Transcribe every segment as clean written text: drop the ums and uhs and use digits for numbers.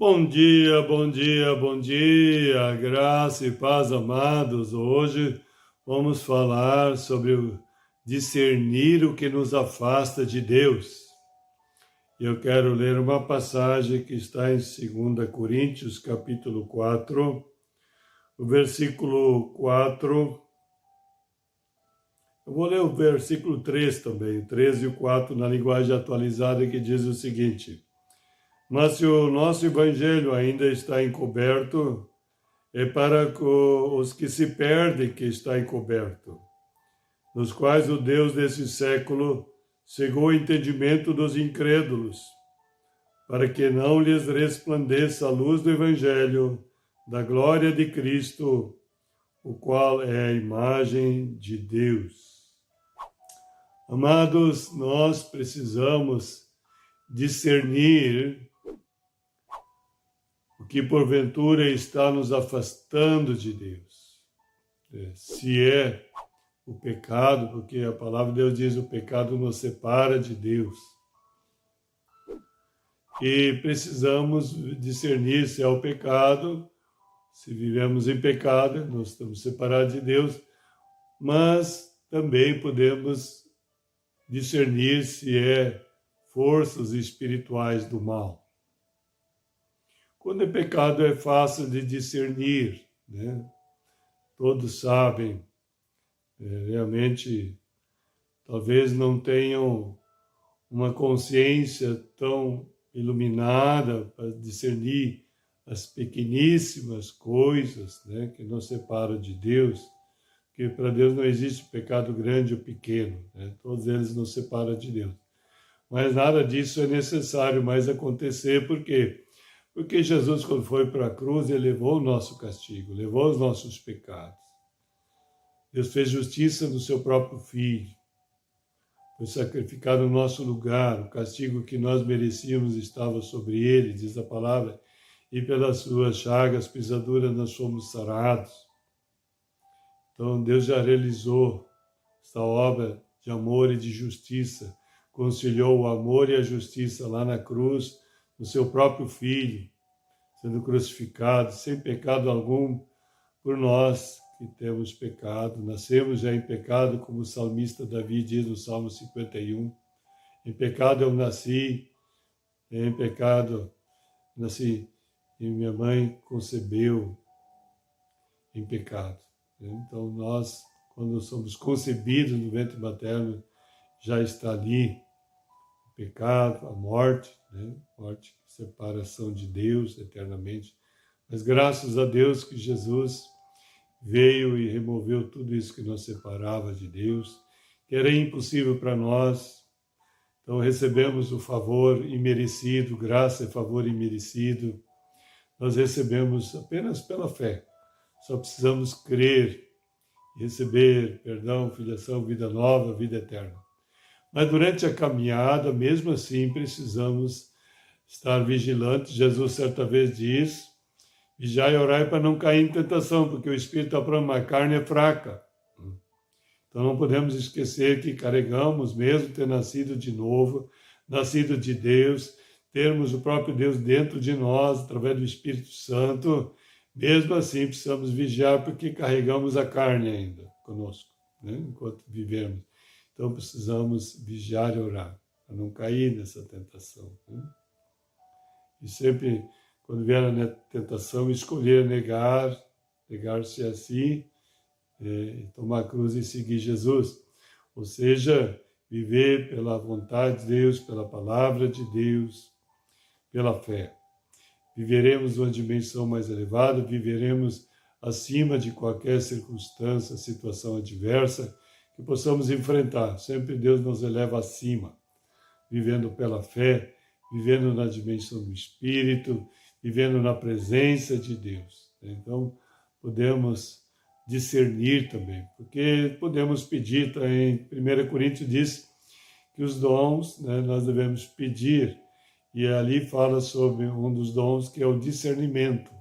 Bom dia, bom dia, bom dia, graça e paz, amados. Hoje vamos falar sobre o discernir o que nos afasta de Deus. Eu quero ler uma passagem que está em 2 Coríntios, capítulo 4, o versículo 4. Eu vou ler o versículo 3 também, o 3 e o 4 na linguagem atualizada, que diz o seguinte: Mas se o nosso evangelho ainda está encoberto, é para os que se perdem que está encoberto, nos quais o Deus desse século cegou o entendimento dos incrédulos, para que não lhes resplandeça a luz do evangelho da glória de Cristo, o qual é a imagem de Deus. Amados, nós precisamos discernir o que porventura está nos afastando de Deus. Se é o pecado, porque a palavra de Deus diz: o pecado nos separa de Deus. E precisamos discernir se é o pecado, se vivemos em pecado, nós estamos separados de Deus, mas também podemos discernir se é forças espirituais do mal. Quando é pecado é fácil de discernir, né? Todos sabem, realmente, talvez não tenham uma consciência tão iluminada para discernir as pequeníssimas coisas, né, que nos separam de Deus, porque para Deus não existe pecado grande ou pequeno, né? Todos eles nos separam de Deus. Mas nada disso é necessário mais acontecer, por quê? Porque Jesus, quando foi para a cruz, ele levou o nosso castigo, levou os nossos pecados. Deus fez justiça no seu próprio Filho. Foi sacrificado no nosso lugar. O castigo que nós merecíamos estava sobre ele, diz a palavra, e pelas suas chagas, pisaduras, nós fomos sarados. Então, Deus já realizou essa obra de amor e de justiça, conciliou o amor e a justiça lá na cruz, no seu próprio Filho, sendo crucificado, sem pecado algum, por nós que temos pecado. Nascemos já em pecado, como o salmista Davi diz no Salmo 51. Em pecado eu nasci, em pecado nasci, e minha mãe concebeu em pecado. Então nós, quando somos concebidos no ventre materno, já está ali o pecado, a morte, né? Morte, separação de Deus eternamente. Mas graças a Deus que Jesus veio e removeu tudo isso que nos separava de Deus, que era impossível para nós. Então recebemos o favor imerecido, graça e favor imerecido. Nós recebemos apenas pela fé. Só precisamos crer e receber perdão, filiação, vida nova, vida eterna. Mas durante a caminhada, mesmo assim, precisamos estar vigilantes. Jesus certa vez diz: vigiai e orai para não cair em tentação, porque o espírito está pronto, mas a carne é fraca. Então não podemos esquecer que carregamos, mesmo ter nascido de novo, nascido de Deus, termos o próprio Deus dentro de nós, através do Espírito Santo. Mesmo assim, precisamos vigiar, porque carregamos a carne ainda conosco, né, enquanto vivemos. Então precisamos vigiar e orar, para não cair nessa tentação, né? E sempre, quando vier a tentação, escolher negar-se a si, tomar a cruz e seguir Jesus. Ou seja, viver pela vontade de Deus, pela palavra de Deus, pela fé. Viveremos uma dimensão mais elevada, viveremos acima de qualquer circunstância, situação adversa que possamos enfrentar. Sempre Deus nos eleva acima, vivendo pela fé, vivendo na dimensão do Espírito, vivendo na presença de Deus. Então, podemos discernir também, porque podemos pedir, em 1 Coríntios diz que os dons, né, nós devemos pedir, e ali fala sobre um dos dons que é o discernimento.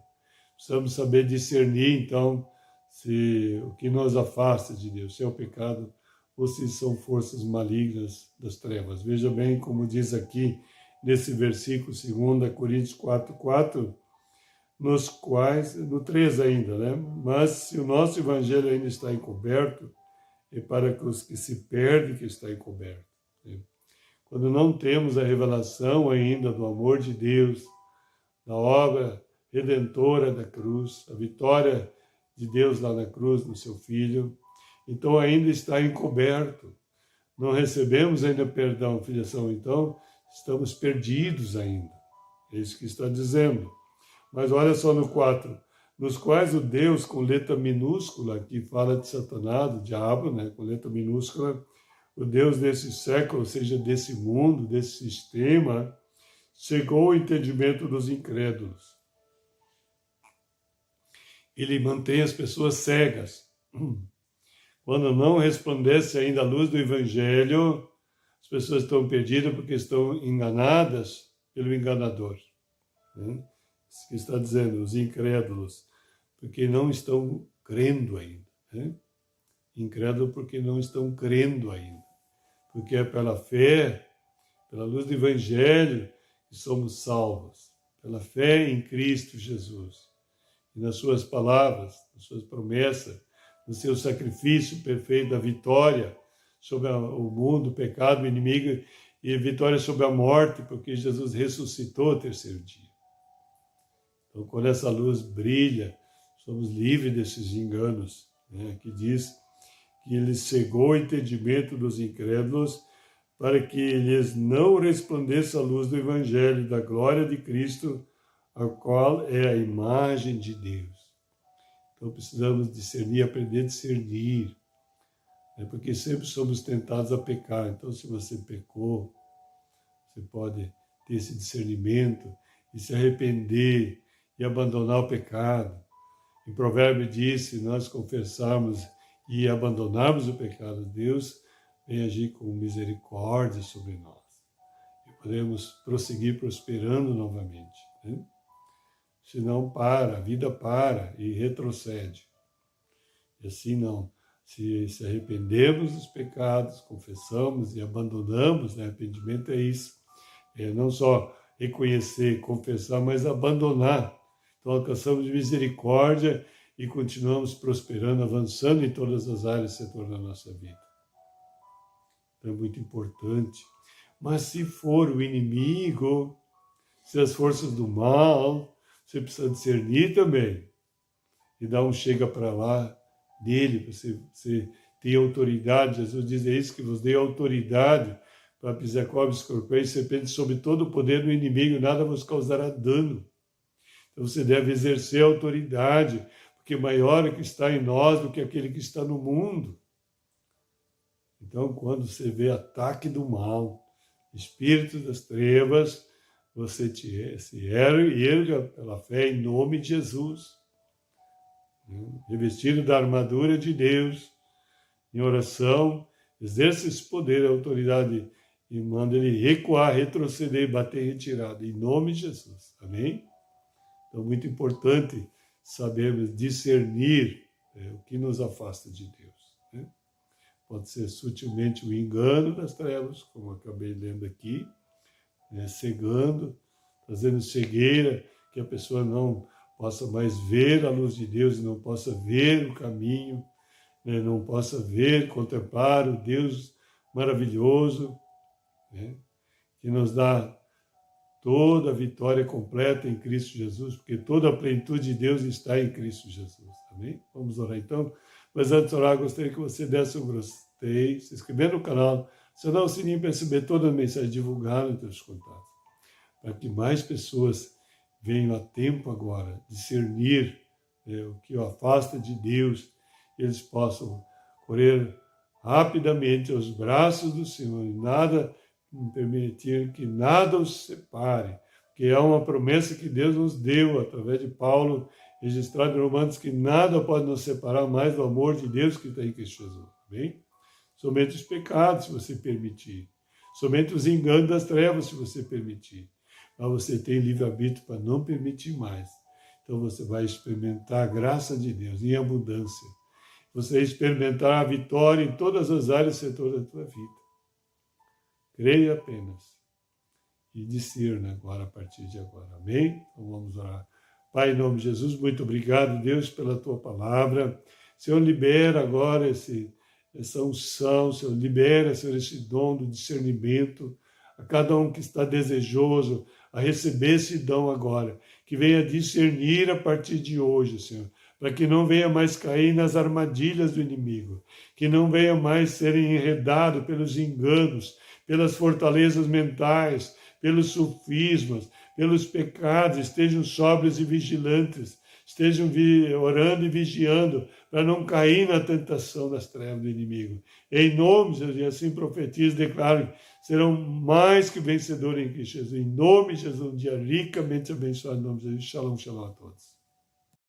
Precisamos saber discernir, então, se o que nos afasta de Deus, se é o pecado ou se são forças malignas das trevas. Veja bem como diz aqui nesse versículo 2 Coríntios 4:4, nos quais, no 3 ainda, né? Mas se o nosso evangelho ainda está encoberto, é para que os que se perdem que está encoberto. Né? Quando não temos a revelação ainda do amor de Deus, da obra redentora da cruz, a vitória de Deus lá na cruz, no seu Filho, então ainda está encoberto. Não recebemos ainda perdão, filiação, então estamos perdidos ainda. É isso que está dizendo. Mas olha só no 4, nos quais o Deus com letra minúscula, que fala de Satanás, do diabo, né, com letra minúscula, o Deus desse século, ou seja, desse mundo, desse sistema, chegou ao entendimento dos incrédulos. Ele mantém as pessoas cegas. Quando não resplandece ainda a luz do Evangelho, as pessoas estão perdidas porque estão enganadas pelo enganador. Né? Isso que está dizendo, os incrédulos, porque não estão crendo ainda. Né? Incrédulo porque não estão crendo ainda. Porque é pela fé, pela luz do Evangelho, que somos salvos. Pela fé em Cristo Jesus. E nas suas palavras, nas suas promessas, no seu sacrifício perfeito da vitória sobre o mundo, o pecado, o inimigo, e vitória sobre a morte, porque Jesus ressuscitou ao terceiro dia. Então, quando essa luz brilha, somos livres desses enganos, né? Que diz que ele cegou o entendimento dos incrédulos para que lhes não resplandeça a luz do Evangelho da glória de Cristo, a qual é a imagem de Deus. Então precisamos discernir, aprender a discernir, né? Porque sempre somos tentados a pecar. Então, se você pecou, você pode ter esse discernimento e se arrepender e abandonar o pecado. Em Provérbio diz, se nós confessarmos e abandonarmos o pecado, Deus vem agir com misericórdia sobre nós. E podemos prosseguir prosperando novamente. Né? Senão a vida para e retrocede. E assim não. Se arrependemos dos pecados, confessamos e abandonamos, né? Arrependimento é isso. É não só reconhecer, confessar, mas abandonar. Então alcançamos misericórdia e continuamos prosperando, avançando em todas as áreas do setor da nossa vida. Então é muito importante. Mas se for o inimigo, se as forças do mal, você precisa discernir também. E dar um chega para lá dele, para você ter autoridade. Jesus diz, é isso que vos dei autoridade para pisar cobras, escorpiões e serpentes sobre todo o poder do inimigo, nada vos causará dano. Então você deve exercer a autoridade, porque maior é que está em nós do que aquele que está no mundo. Então, quando você vê ataque do mal, espírito das trevas, você se erga pela fé em nome de Jesus, revestido da armadura de Deus, em oração, exerce esse poder, a autoridade, e manda ele recuar, retroceder, bater em retirada, em nome de Jesus. Amém? Então, muito importante sabermos discernir o que nos afasta de Deus. Né? Pode ser sutilmente o engano das trevas, como acabei lendo aqui, né? Cegando, trazendo cegueira, que a pessoa não possa mais ver a luz de Deus, não possa ver o caminho, né? Não possa ver, contemplar o Deus maravilhoso, né? Que nos dá toda a vitória completa em Cristo Jesus, porque toda a plenitude de Deus está em Cristo Jesus. Amém? Vamos orar então. Mas antes de orar, gostaria que você desse um gostei, se inscrever no canal, acionar o sininho para receber toda a mensagem divulgada nos seus contatos, para que mais pessoas venham a tempo agora discernir o que o afasta de Deus, e eles possam correr rapidamente aos braços do Senhor e nada permitir que nada os separe, porque é uma promessa que Deus nos deu através de Paulo, registrado em Romanos, que nada pode nos separar mais do amor de Deus que está em Cristo Jesus. Bem? Somente os pecados, se você permitir. Somente os enganos das trevas, se você permitir. Mas você tem livre-arbítrio para não permitir mais. Então você vai experimentar a graça de Deus em abundância. Você vai experimentar a vitória em todas as áreas e setores da tua vida. Creia apenas. e discirna agora, a partir de agora. Amém? Então vamos orar. Pai, em nome de Jesus, muito obrigado, Deus, pela tua palavra. Senhor, libera agora essa unção, Senhor, libera, Senhor, esse dom do discernimento a cada um que está desejoso a receber esse dom agora, que venha discernir a partir de hoje, Senhor, para que não venha mais cair nas armadilhas do inimigo, que não venha mais ser enredado pelos enganos, pelas fortalezas mentais, pelos sofismas, pelos pecados, estejam sóbrios e vigilantes, estejam orando e vigiando, para não cair na tentação das trevas do inimigo. Em nome de Jesus, e assim profetizo, declaro, serão mais que vencedores em Cristo Jesus. Em nome de Jesus, um dia ricamente abençoado, em nome de Jesus. Shalom, shalom a todos.